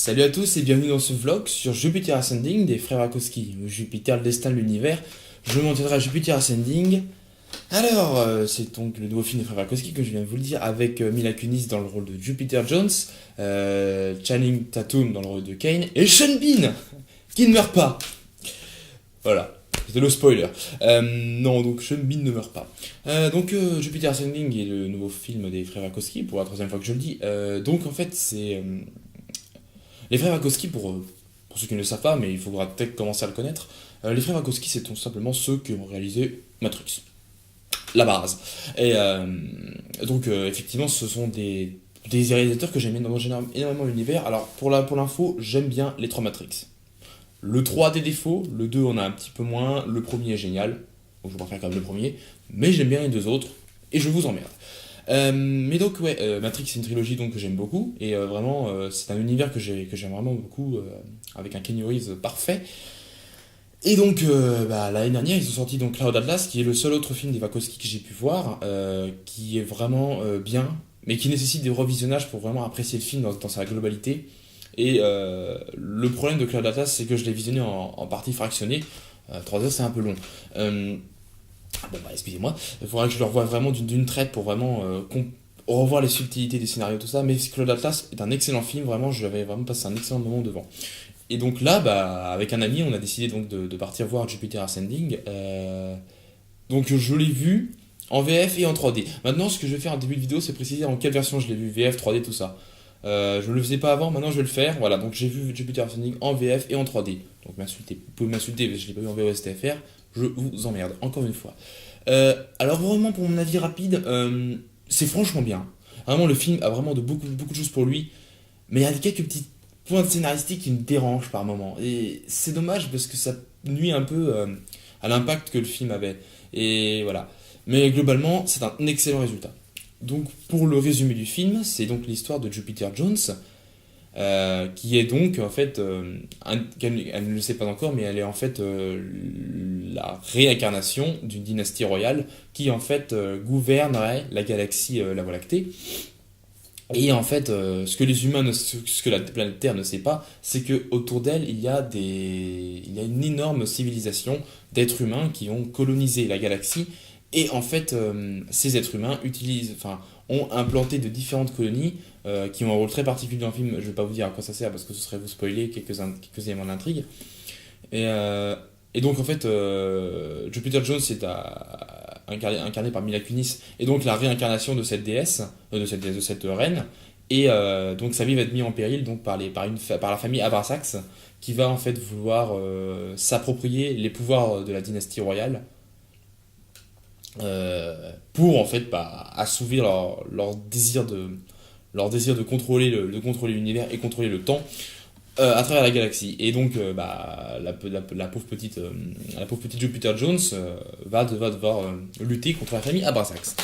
Salut à tous et bienvenue dans ce vlog sur Jupiter Ascending des frères Wachowski, ou Jupiter, le destin de l'univers. Je me montre à Jupiter Ascending. Alors, c'est donc le nouveau film des frères Wachowski, comme je viens de vous le dire, avec Mila Kunis dans le rôle de Jupiter Jones, Channing Tatum dans le rôle de Kane, et Sean Bean, qui ne meurt pas. Voilà, c'était le spoiler. Non, donc Sean Bean ne meurt pas. Jupiter Ascending est le nouveau film des frères Wachowski, pour la troisième fois que je le dis. Donc en fait, c'est... les frères Wachowski, pour ceux qui ne le savent pas, mais il faudra peut-être commencer à le connaître, les frères Wachowski, c'est tout simplement ceux qui ont réalisé Matrix, la base. Effectivement, ce sont des réalisateurs que j'aime énormément l'univers. Alors, pour l'info, j'aime bien les trois Matrix. Le 3 a des défauts, le 2 en a un petit peu moins, le premier est génial, donc je préfère quand même le premier, mais j'aime bien les deux autres, et je vous emmerde. Matrix c'est une trilogie donc que j'aime beaucoup et c'est un univers que j'aime vraiment beaucoup avec un Keanu Reeves parfait. L'année dernière ils ont sorti donc Cloud Atlas qui est le seul autre film des Wachowski que j'ai pu voir qui est vraiment bien mais qui nécessite des revisionnages pour vraiment apprécier le film dans sa globalité. Le problème de Cloud Atlas c'est que je l'ai visionné en partie fractionnée. 3 heures c'est un peu long. Excusez-moi, il faudra que je le revoie vraiment d'une traite pour vraiment revoir les subtilités des scénarios, tout ça. Mais Claude Atlas est un excellent film, vraiment, j'avais vraiment passé un excellent moment devant. Et donc là, avec un ami, on a décidé donc de partir voir Jupiter Ascending. Donc je l'ai vu en VF et en 3D. Maintenant, ce que je vais faire en début de vidéo, c'est préciser en quelle version je l'ai vu, VF, 3D, tout ça. Je ne le faisais pas avant, maintenant je vais le faire. Voilà, donc j'ai vu Jupiter Ascending en VF et en 3D. Donc vous pouvez m'insulter parce que je ne l'ai pas vu en VOSTFR. Je vous emmerde, encore une fois. Alors vraiment, pour mon avis rapide, c'est franchement bien. Vraiment, le film a vraiment beaucoup de choses pour lui. Mais il y a quelques petits points de scénaristique qui me dérangent par moments. Et c'est dommage parce que ça nuit un peu à l'impact que le film avait. Et voilà. Mais globalement, c'est un excellent résultat. Donc, pour le résumé du film, c'est donc l'histoire de Jupiter Jones, qui est donc en fait, elle ne le sait pas encore, mais elle est en fait la réincarnation d'une dynastie royale qui en fait gouvernerait la galaxie, la Voie lactée. Et en fait, ce que les humains, ce que la planète Terre ne sait pas, c'est que autour d'elle il y a une énorme civilisation d'êtres humains qui ont colonisé la galaxie. Et en fait, ces êtres humains ont implanté de différentes colonies qui ont un rôle très particulier dans le film. Je ne vais pas vous dire à quoi ça sert parce que ce serait vous spoiler quelques éléments de l'intrigue. Et donc en fait, Jupiter Jones est incarné par Mila Kunis et donc la réincarnation de cette déesse, de cette reine. Donc sa vie va être mise en péril donc par la famille Abrasax qui va en fait vouloir s'approprier les pouvoirs de la dynastie royale. Pour en fait assouvir leur désir de contrôler l'univers et contrôler le temps à travers la galaxie. Et donc la pauvre petite Jupiter Jones va devoir lutter contre la famille Abrasax.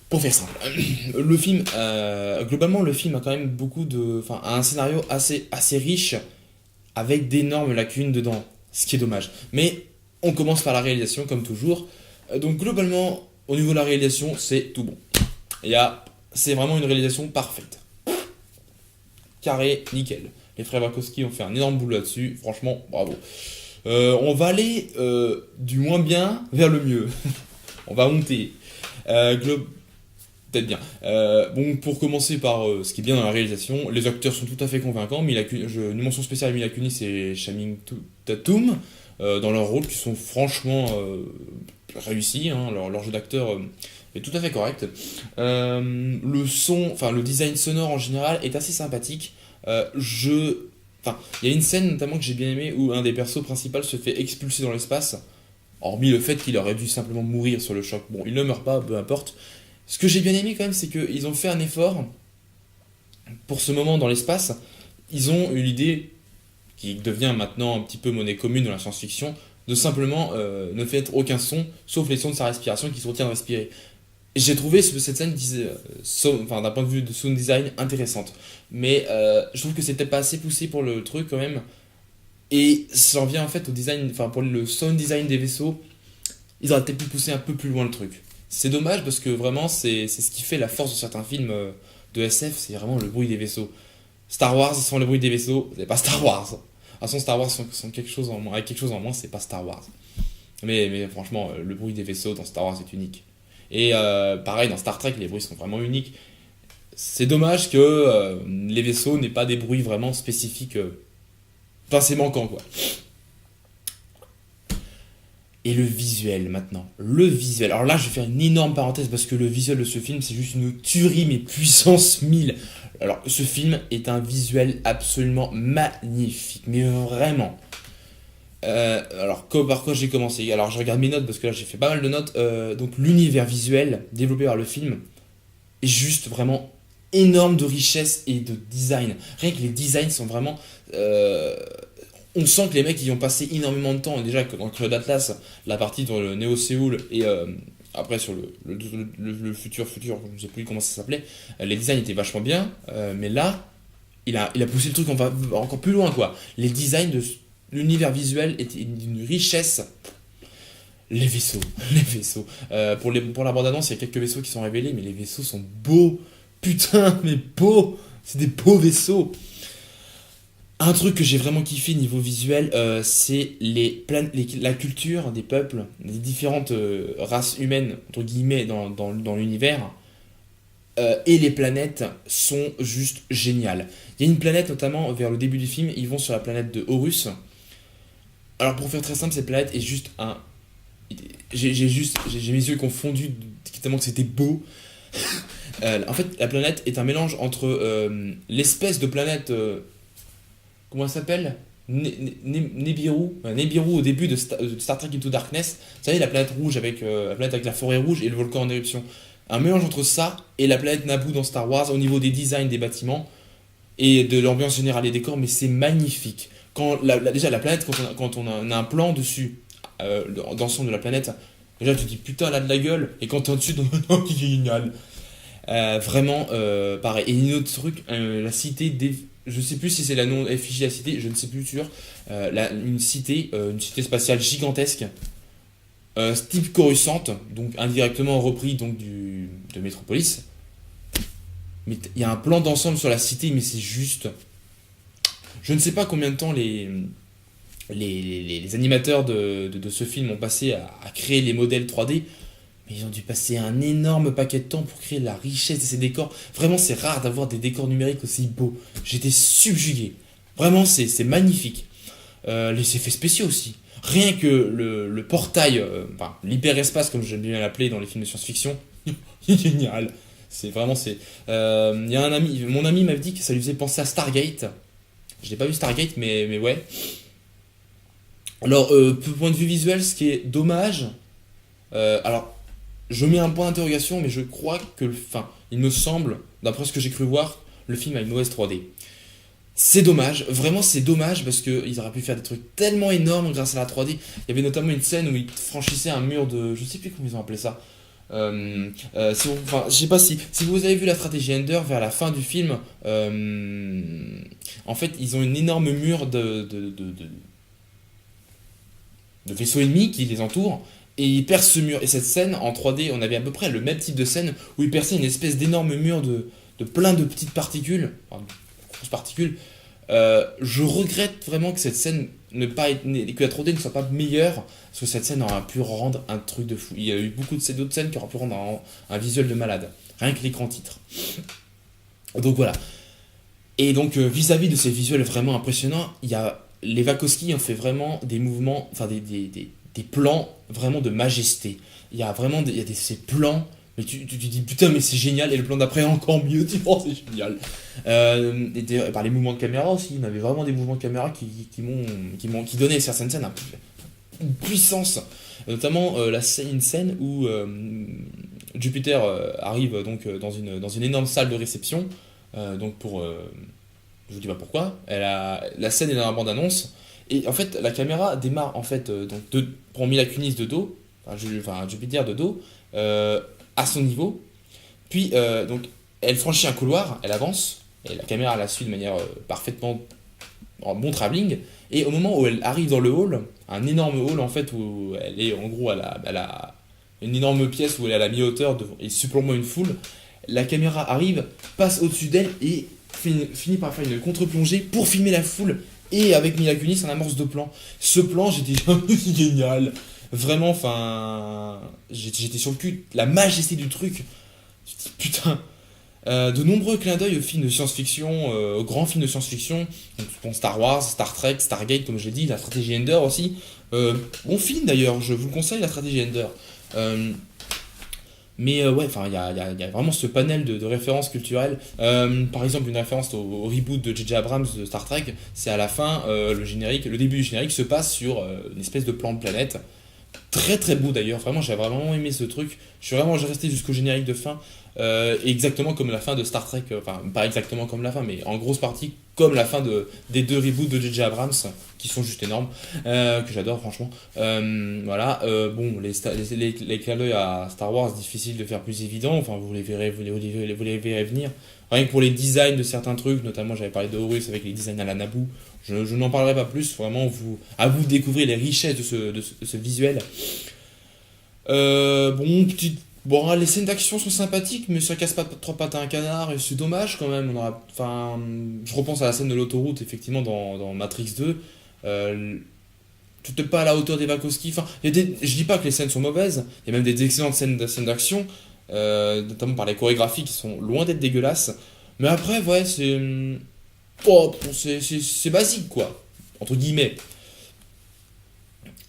Pour faire simple, le film globalement le film a quand même a un scénario assez riche avec d'énormes lacunes dedans, ce qui est dommage. Mais on commence par la réalisation comme toujours. Donc globalement, au niveau de la réalisation, c'est tout bon. C'est vraiment une réalisation parfaite. Carré, nickel. Les frères Wachowski ont fait un énorme boulot là-dessus. Franchement, bravo. On va aller du moins bien vers le mieux. On va monter. Peut-être bien. Pour commencer par ce qui est bien dans la réalisation, les acteurs sont tout à fait convaincants. Une mention spéciale à Mila Kunis et Channing Tatum dans leurs rôles qui sont franchement réussi, hein, leur jeu d'acteur est tout à fait correct. Le design sonore en général est assez sympathique. Il y a une scène notamment que j'ai bien aimé où un des persos principaux se fait expulser dans l'espace, hormis le fait qu'il aurait dû simplement mourir sur le choc. Bon, il ne meurt pas, peu importe. Ce que j'ai bien aimé quand même, c'est qu'ils ont fait un effort pour ce moment dans l'espace. Ils ont eu l'idée, qui devient maintenant un petit peu monnaie commune dans la science-fiction, de simplement ne faire aucun son, sauf les sons de sa respiration qui se retient de respirer. Et j'ai trouvé cette scène, d'un point de vue de sound design, intéressante. Mais je trouve que c'était pas assez poussé pour le truc quand même. Et j'en viens en fait au design, pour le sound design des vaisseaux, ils auraient peut-être pu pousser un peu plus loin le truc. C'est dommage parce que vraiment c'est ce qui fait la force de certains films de SF, c'est vraiment le bruit des vaisseaux. Star Wars sans le bruit des vaisseaux, c'est pas Star Wars. À son Star Wars sans quelque chose en moins, avec quelque chose en moins, c'est pas Star Wars. Mais franchement, le bruit des vaisseaux dans Star Wars est unique. Et pareil, dans Star Trek, les bruits sont vraiment uniques. C'est dommage que les vaisseaux n'aient pas des bruits vraiment spécifiques. Enfin, c'est manquant, quoi. Et le visuel, maintenant. Le visuel. Alors là, je vais faire une énorme parenthèse parce que le visuel de ce film, c'est juste une tuerie, mais puissance 1000. Alors, ce film est un visuel absolument magnifique. Mais vraiment. Alors, par quoi j'ai commencé? Alors, je regarde mes notes parce que là, j'ai fait pas mal de notes. Donc, l'univers visuel développé par le film est juste vraiment énorme de richesse et de design. Rien que les designs sont vraiment... on sent que les mecs y ont passé énormément de temps. Et déjà, dans Cloud Atlas, la partie dans le Neo Séoul et après sur le futur, je ne sais plus comment ça s'appelait, les designs étaient vachement bien. Mais là, il a poussé le truc encore plus loin, quoi. Les designs de l'univers visuel étaient d'une richesse. Les vaisseaux, les vaisseaux. Pour la bande-annonce, il y a quelques vaisseaux qui sont révélés, mais les vaisseaux sont beaux. Putain, mais beaux. C'est des beaux vaisseaux. Un truc que j'ai vraiment kiffé niveau visuel, c'est la culture des peuples, des différentes races humaines, entre guillemets, dans l'univers. Et les planètes sont juste géniales. Il y a une planète, notamment vers le début du film, ils vont sur la planète de Horus. Alors pour faire très simple, cette planète est juste un... J'ai mes yeux qui ont fondu tellement que c'était beau. En fait, la planète est un mélange entre l'espèce de planète... comment elle s'appelle? Nibiru. Nibiru au début de Star Trek Into Darkness. Vous savez, la planète rouge avec la planète avec la forêt rouge et le volcan en éruption. Un mélange entre ça et la planète Naboo dans Star Wars au niveau des designs des bâtiments et de l'ambiance générale des décors, mais c'est magnifique. Déjà, la planète, quand on a un plan dessus, d'ensemble de la planète, déjà tu te dis putain, elle a de la gueule, et quand t'es en dessus, oh, c'est génial. Vraiment, pareil. Et un autre truc, la cité des. Je sais plus si c'est la nom effigie de la cité, je ne sais plus sûr. Une cité spatiale gigantesque, style Coruscant, donc indirectement repris donc de Metropolis. Mais il y a un plan d'ensemble sur la cité, mais c'est juste. Je ne sais pas combien de temps les animateurs de ce film ont passé à créer les modèles 3D, mais ils ont dû passer un énorme paquet de temps pour créer la richesse de ces décors. Vraiment, c'est rare d'avoir des décors numériques aussi beaux. J'étais subjugué. Vraiment, c'est magnifique. Les effets spéciaux aussi. Rien que le portail, enfin, l'hyperespace, comme j'aime bien l'appeler dans les films de science-fiction, il est génial. C'est vraiment, c'est. Il y a mon ami m'avait dit que ça lui faisait penser à Stargate. Je n'ai pas vu Stargate, mais ouais. Alors, point de vue visuel, ce qui est dommage. Alors, je mets un point d'interrogation, mais je crois que, enfin, il me semble, d'après ce que j'ai cru voir, le film a une mauvaise 3D. C'est dommage, vraiment c'est dommage parce qu'ils auraient pu faire des trucs tellement énormes grâce à la 3D. Il y avait notamment une scène où ils franchissaient un mur de. Je sais plus comment ils ont appelé ça. Enfin, je sais pas si vous avez vu la stratégie Ender vers la fin du film, en fait ils ont une énorme mur de vaisseaux ennemis qui les entourent et ils percent ce mur. Et cette scène en 3D, on avait à peu près le même type de scène où ils perçaient une espèce d'énorme mur de plein de petites particules, enfin, de grosses particules. Je regrette vraiment que cette scène que la 3D ne soit pas meilleure, parce que cette scène aurait pu rendre un truc de fou. Il y a eu beaucoup d'autres scènes qui auraient pu rendre un visuel de malade, rien que l'écran titre. Donc voilà. Et donc vis-à-vis de ces visuels vraiment impressionnants, il y a les Wachowski ont fait vraiment des mouvements, enfin des plans vraiment de majesté. Il y a vraiment ces plans. Mais tu dis putain mais c'est génial, et le plan d'après encore mieux, tu vois, c'est génial. Par les mouvements de caméra aussi, on avait vraiment des mouvements de caméra qui donnaient à certaines scènes une puissance. Notamment une scène où Jupiter arrive donc dans une énorme salle de réception, donc je vous dis pas pourquoi, la scène est dans la bande-annonce, et en fait la caméra démarre en fait, prend Mila Kunis de dos, enfin Jupiter de dos, à son niveau, puis donc elle franchit un couloir, elle avance, et la caméra la suit de manière parfaitement en bon travelling, et au moment où elle arrive dans le hall, un énorme hall en fait, où elle est en gros, elle a une énorme pièce où elle est à la mi-hauteur et supplément une foule, la caméra arrive, passe au-dessus d'elle et finit par faire une contre-plongée pour filmer la foule, et avec Mila Kunis en amorce de plan. Ce plan, j'étais c'est génial. Vraiment, enfin, j'étais sur le cul. La majesté du truc. Je dis, putain. De nombreux clins d'œil aux films de science-fiction, aux grands films de science-fiction, donc, bon, Star Wars, Star Trek, Stargate, comme je l'ai dit, la stratégie Ender aussi. Bon film d'ailleurs, je vous le conseille, la stratégie Ender. Mais ouais, enfin, il y a vraiment ce panel de références culturelles. Par exemple, une référence au reboot de J.J. Abrams de Star Trek, c'est à la fin, le générique, le début du générique se passe sur une espèce de plan de planète. Très très beau d'ailleurs, vraiment j'ai vraiment aimé ce truc. J'ai resté jusqu'au générique de fin, exactement comme la fin de Star Trek, enfin pas exactement comme la fin, mais en grosse partie comme la fin des deux reboots de J.J. Abrams, qui sont juste énormes, que j'adore franchement. Voilà, bon, les clins d'œil à Star Wars, difficile de faire plus évident, enfin vous les verrez, vous les verrez venir. Rien que pour les designs de certains trucs, notamment j'avais parlé de Horus avec les designs à la Naboo, je n'en parlerai pas plus, vraiment à vous de découvrir les richesses de ce visuel. Bon, les scènes d'action sont sympathiques, mais ça casse pas trois pattes à un canard, et c'est dommage quand même. Enfin, je repense à la scène de l'autoroute, effectivement, dans Matrix 2. Peut-être pas à la hauteur des Wachowski. Enfin, je dis pas que les scènes sont mauvaises, il y a même des excellentes scènes d'action, notamment par les chorégraphies qui sont loin d'être dégueulasses. Mais après, ouais, c'est basique, quoi, entre guillemets.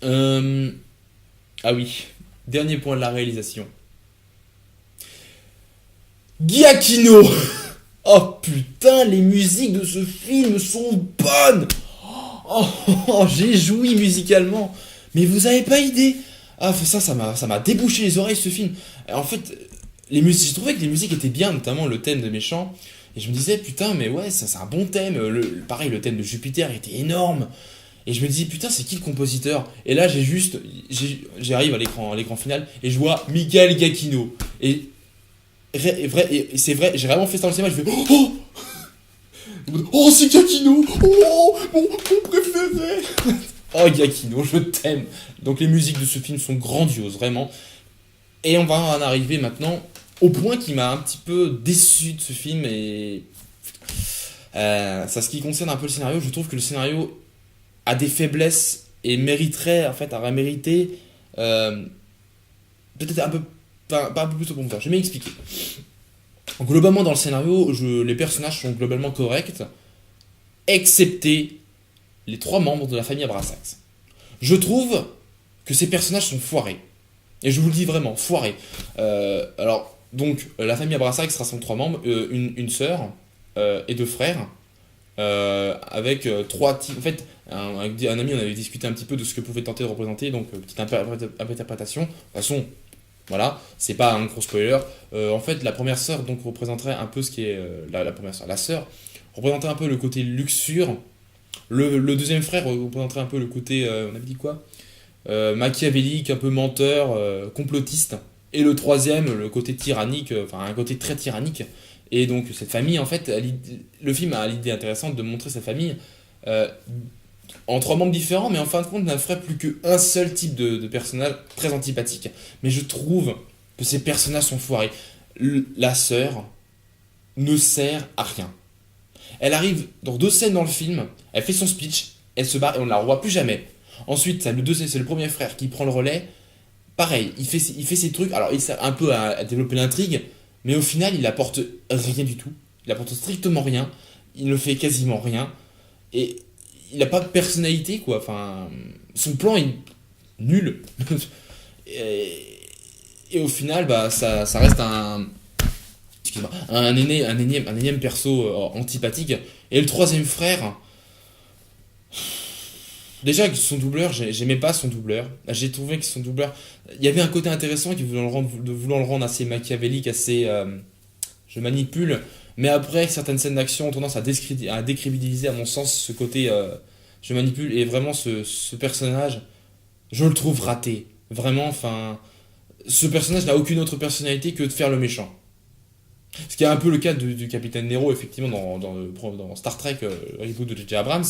Ah oui, dernier point de la réalisation. Giacchino. Oh putain, les musiques de ce film sont bonnes. J'ai joui musicalement. Mais vous avez pas idée. Ah, ça m'a débouché les oreilles ce film. En fait, j'ai trouvé que les musiques étaient bien, notamment le thème de Méchant. Et je me disais, putain, mais ouais, ça c'est un bon thème. Pareil, le thème de Jupiter était énorme. Et je me dis, putain, c'est qui le compositeur? Et là, j'arrive à l'écran final, et je vois Michael Giacchino. Et c'est vrai, j'ai vraiment fait ça dans le cinéma, je fais, oh, c'est Giacchino! Oh, mon préféré! Oh, Giacchino, je t'aime! Donc, les musiques de ce film sont grandioses, vraiment. Et on va en arriver maintenant au point qui m'a un petit peu déçu de ce film. Et ça, ce qui concerne un peu le scénario, je trouve que le scénario a des faiblesses et mériterait, en fait, aurait mérité peut-être un peu, pas un peu plus au bon temps. Je vais m'expliquer. Globalement, dans le scénario, les personnages sont globalement corrects, excepté les trois membres de la famille Abrasax. Je trouve que ces personnages sont foirés. Et je vous le dis vraiment, foirés. Alors, donc, la famille Abrasax sera son trois membres, une sœur et deux frères, avec trois types. En fait, un ami, on avait discuté un petit peu de ce que pouvait tenter de représenter, donc petite interprétation. De toute façon, voilà, c'est pas un gros spoiler. En fait, la première sœur donc représenterait un peu ce qui est la première sœur. La sœur représenterait un peu le côté luxure. Le deuxième frère représenterait un peu le côté, on avait dit quoi, machiavélique, un peu menteur, complotiste. Et le troisième, le côté tyrannique, enfin un côté très tyrannique. Et donc cette famille, en fait, le film a l'idée intéressante de montrer cette famille en trois membres différents, mais en fin de compte, ne ferait plus qu'un seul type de personnage très antipathique. Mais je trouve que ces personnages sont foirés. La sœur ne sert à rien. Elle arrive dans deux scènes dans le film, elle fait son speech, elle se barre et on ne la revoit plus jamais. Ensuite, c'est le premier frère qui prend le relais. Pareil, il fait ses trucs. Alors, il sert un peu à développer l'intrigue, mais au final, il apporte rien du tout. Il apporte strictement rien. Il ne fait quasiment rien. Et il n'a pas de personnalité, quoi. Enfin, son plan est nul. et au final, bah, ça reste un énième perso antipathique. Et le troisième frère, déjà que son doubleur, j'aimais pas son doubleur. J'ai trouvé que son doubleur, il y avait un côté intéressant qui voulant le rendre assez machiavélique, assez je manipule. Mais après, certaines scènes d'action ont tendance à décrédibiliser, à mon sens, ce côté je manipule. Et vraiment, ce personnage, je le trouve raté. Vraiment, enfin, ce personnage n'a aucune autre personnalité que de faire le méchant. Ce qui est un peu le cas du capitaine Nero, effectivement, dans Star Trek, reboot de J.J. Abrams.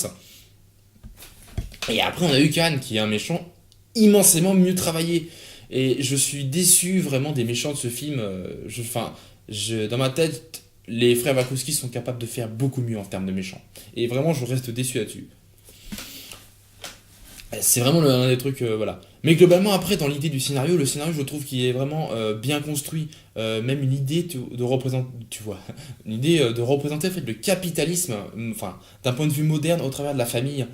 Et après, on a eu Khan, qui est un méchant immensément mieux travaillé. Et je suis déçu vraiment des méchants de ce film. Dans ma tête, les frères Wachowski sont capables de faire beaucoup mieux en termes de méchants. Et vraiment, je reste déçu là-dessus. C'est vraiment un des trucs, voilà. Mais globalement, après, dans l'idée du scénario, le scénario, je trouve qu'il est vraiment bien construit. Même une idée de représenter, tu vois, une idée de représenter en fait, le capitalisme, enfin, d'un point de vue moderne au travers de la famille.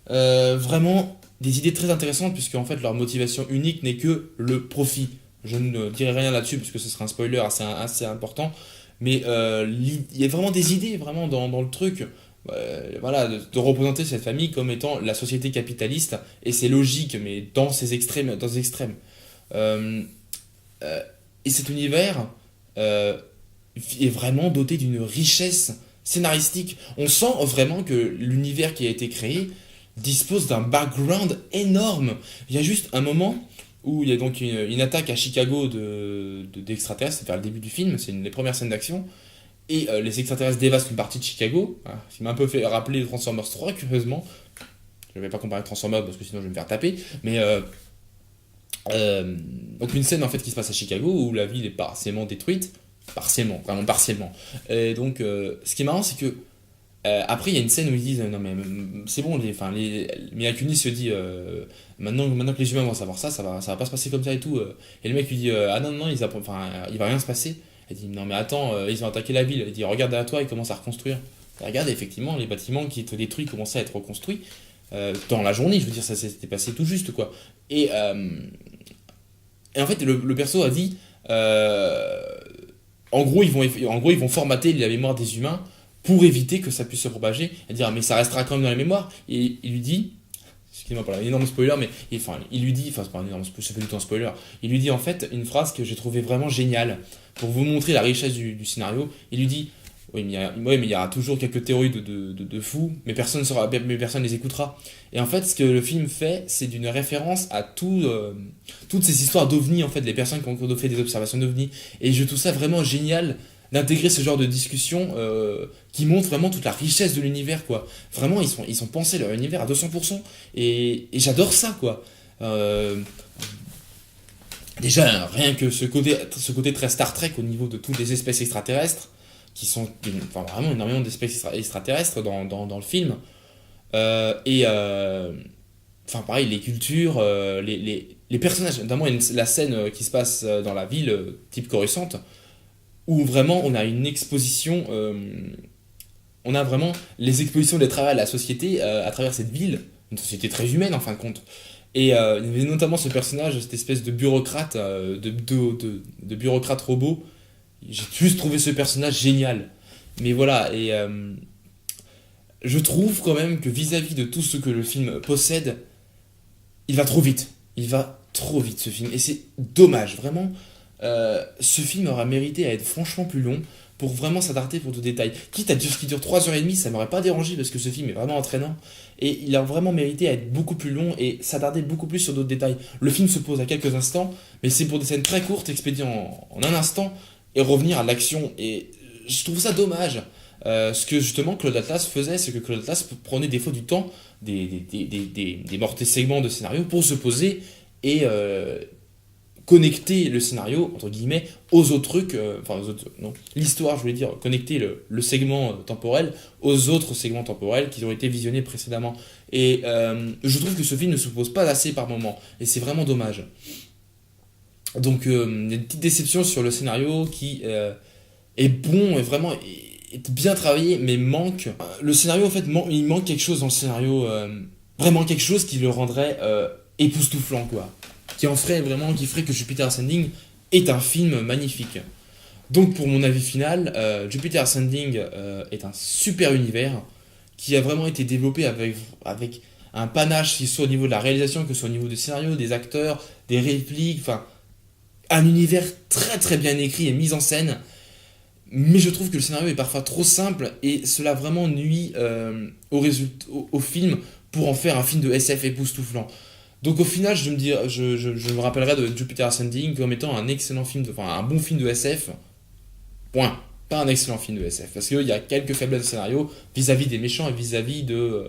Vraiment, des idées très intéressantes, puisque en fait, leur motivation unique n'est que le profit. Je ne dirai rien là-dessus, puisque ce sera un spoiler assez important. Mais il y a vraiment des idées vraiment dans le truc. Voilà, de représenter cette famille comme étant la société capitaliste, et c'est logique, mais dans ses extrêmes, dans ses extrêmes. Euh, euh, et cet univers euh, est vraiment doté d'une richesse scénaristique. On sent vraiment que l'univers qui a été créé dispose d'un background énorme. Il y a juste un moment où il y a donc une attaque à Chicago d'extraterrestres, c'est vers le début du film, c'est une des premières scènes d'action, et les extraterrestres dévastent une partie de Chicago, hein, ce qui m'a un peu fait rappeler Transformers 3, curieusement. Je ne vais pas comparer Transformers parce que sinon je vais me faire taper, mais donc une scène en fait qui se passe à Chicago où la ville est partiellement détruite, partiellement, vraiment partiellement. Et donc ce qui est marrant c'est que après il y a une scène où ils disent non mais c'est bon, Mila Kunis se dit maintenant que les humains vont savoir ça, ça va pas se passer comme ça et tout. Et le mec lui dit ah non non il va rien se passer. Elle dit non mais attends, ils ont attaqué la ville. Elle dit regarde derrière toi, ils commencent à reconstruire. Et regarde effectivement les bâtiments qui étaient détruits commençaient à être reconstruits dans la journée, je veux dire ça s'était passé tout juste quoi. Et, euh, et en fait le perso a dit en gros ils vont formater la mémoire des humains pour éviter que ça puisse se propager. Elle dit ah, mais ça restera quand même dans la mémoire. Et il lui dit excusez-moi pour un énorme spoiler, mais il lui dit, enfin c'est pas un énorme spoiler, c'est pas du tout un spoiler, il lui dit en fait une phrase que j'ai trouvé vraiment géniale pour vous montrer la richesse du scénario. Il lui dit ouais, mais il y aura toujours quelques théories de fous, mais personne les écoutera. Et en fait, ce que le film fait, c'est d'une référence à toutes ces histoires d'ovnis, en fait, les personnes qui ont fait des observations d'ovnis. Et je trouve ça vraiment génial d'intégrer ce genre de discussion qui montre vraiment toute la richesse de l'univers, quoi. Vraiment, ils sont pensés leur univers à 200%, et j'adore ça, quoi. Euh, Déjà, rien que ce côté très Star Trek au niveau de toutes les espèces extraterrestres, qui sont enfin, vraiment énormément d'espèces extraterrestres dans le film. Enfin, pareil, les cultures, les personnages, notamment la scène qui se passe dans la ville, type Coruscant, où vraiment on a une exposition, on a vraiment les expositions des travails à la société à travers cette ville, une société très humaine en fin de compte. Et il y avait notamment ce personnage, cette espèce de bureaucrate, de bureaucrate robot. J'ai juste trouvé ce personnage génial. Mais voilà, et je trouve quand même que vis-à-vis de tout ce que le film possède, il va trop vite. Il va trop vite ce film. Et c'est dommage, vraiment. Ce film aurait mérité à être franchement plus long pour vraiment s'adapter pour tout détail. Quitte à dire ce qui dure 3h30, ça m'aurait pas dérangé parce que ce film est vraiment entraînant. Et il a vraiment mérité à être beaucoup plus long et s'attarder beaucoup plus sur d'autres détails. Le film se pose à quelques instants, mais c'est pour des scènes très courtes, expédiées en un instant, et revenir à l'action. Et je trouve ça dommage. Ce que justement Claude Atlas faisait, c'est que Claude Atlas prenait des fois du temps, des mortés segments de scénario pour se poser et connecter le scénario, entre guillemets, aux autres trucs, enfin aux autres, non, l'histoire, je voulais dire, connecter le segment temporel aux autres segments temporels qui ont été visionnés précédemment. Et je trouve que ce film ne se pose pas assez par moment, et c'est vraiment dommage. Donc il y a une petite déception sur le scénario qui est bon et vraiment est bien travaillé, mais manque. Le scénario, en fait, il manque quelque chose dans le scénario, vraiment quelque chose qui le rendrait époustouflant, quoi. Qui ferait que Jupiter Ascending est un film magnifique. Donc pour mon avis final, Jupiter Ascending est un super univers qui a vraiment été développé avec un panache, qui soit au niveau de la réalisation, que ce soit au niveau du scénario, des acteurs, des répliques, enfin un univers très très bien écrit et mis en scène. Mais je trouve que le scénario est parfois trop simple et cela vraiment nuit au film pour en faire un film de SF époustouflant. Donc au final, je me rappellerai de Jupiter Ascending comme étant un excellent film, enfin un bon film de SF. Point. Pas un excellent film de SF. Parce qu'il y a quelques faiblesses de scénario vis-à-vis des méchants et vis-à-vis de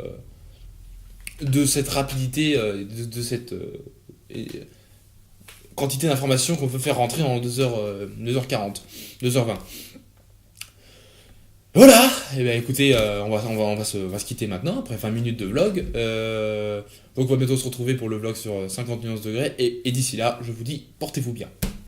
cette rapidité, de cette quantité d'informations qu'on peut faire rentrer en 2h40, 2h20. Voilà, et ben écoutez, on va se quitter maintenant, après 20 minutes de vlog. Donc on va bientôt se retrouver pour le vlog sur 50 nuances degrés, et d'ici là, je vous dis, portez-vous bien.